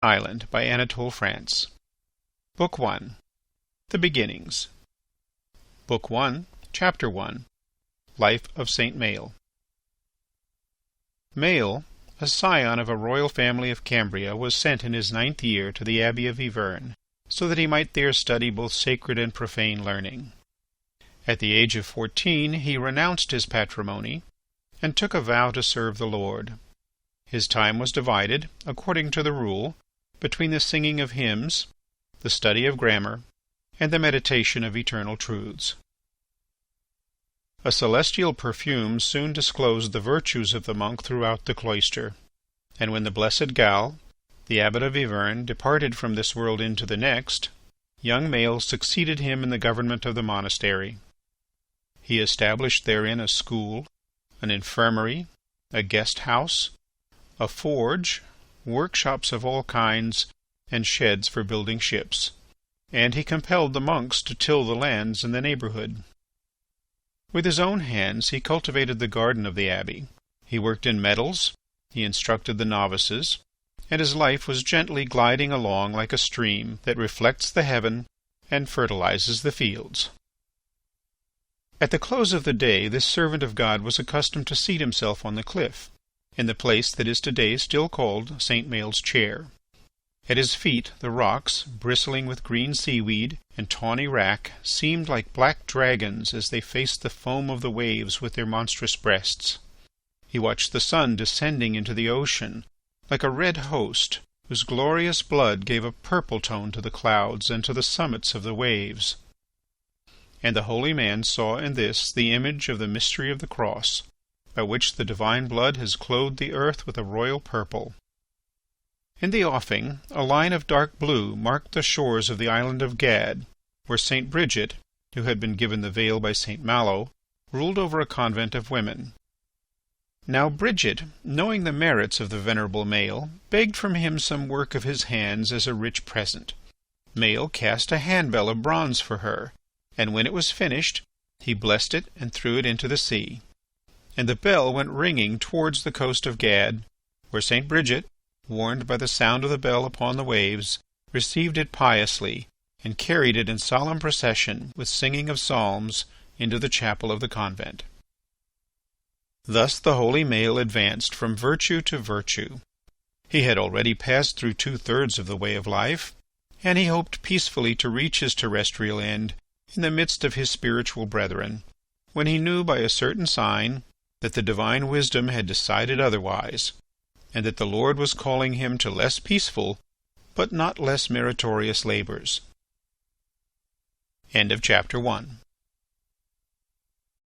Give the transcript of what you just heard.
Island by Anatoly, France. Book 1. The Beginnings. Book 1, Chapter 1. Life of Saint Maël. Maël, a scion of a royal family of Cambria, was sent in his 9th year to the Abbey of Yvern, so that he might there study both sacred and profane learning. At the age of 14 he renounced his patrimony and took a vow to serve the Lord. His time was divided, according to the rule, between the singing of hymns, the study of grammar, and the meditation of eternal truths. A celestial perfume soon disclosed the virtues of the monk throughout the cloister, and when the blessed Gal, the abbot of Yvern, departed from this world into the next, young Maël succeeded him in the government of the monastery. He established therein a school, an infirmary, a guest house, a forge, workshops of all kinds, and sheds for building ships, and he compelled the monks to till the lands in the neighbourhood. With his own hands he cultivated the garden of the abbey. He worked in metals, he instructed the novices, and his life was gently gliding along like a stream that reflects the heaven and fertilizes the fields. At the close of the day this servant of God was accustomed to seat himself on the cliff, in the place that is today still called St. Maël's chair. At his feet the rocks, bristling with green seaweed and tawny wrack, seemed like black dragons as they faced the foam of the waves with their monstrous breasts. He watched the sun descending into the ocean, like a red host, whose glorious blood gave a purple tone to the clouds and to the summits of the waves. And the holy man saw in this the image of the mystery of the cross, by which the divine blood has clothed the earth with a royal purple. In the offing a line of dark blue marked the shores of the island of Gad, where St. Bridget, who had been given the veil by St. Malo, ruled over a convent of women. Now Bridget, knowing the merits of the venerable Maël, begged from him some work of his hands as a rich present. Maël cast a handbell of bronze for her, and when it was finished, he blessed it and threw it into the sea. And the bell went ringing towards the coast of Gad, where St. Bridget, warned by the sound of the bell upon the waves, received it piously, and carried it in solemn procession with singing of psalms into the chapel of the convent. Thus the holy Maël advanced from virtue to virtue. He had already passed through 2/3 of the way of life, and he hoped peacefully to reach his terrestrial end in the midst of his spiritual brethren, when he knew by a certain sign that the divine wisdom had decided otherwise, and that the Lord was calling him to less peaceful but not less meritorious labours. End of Chapter 1.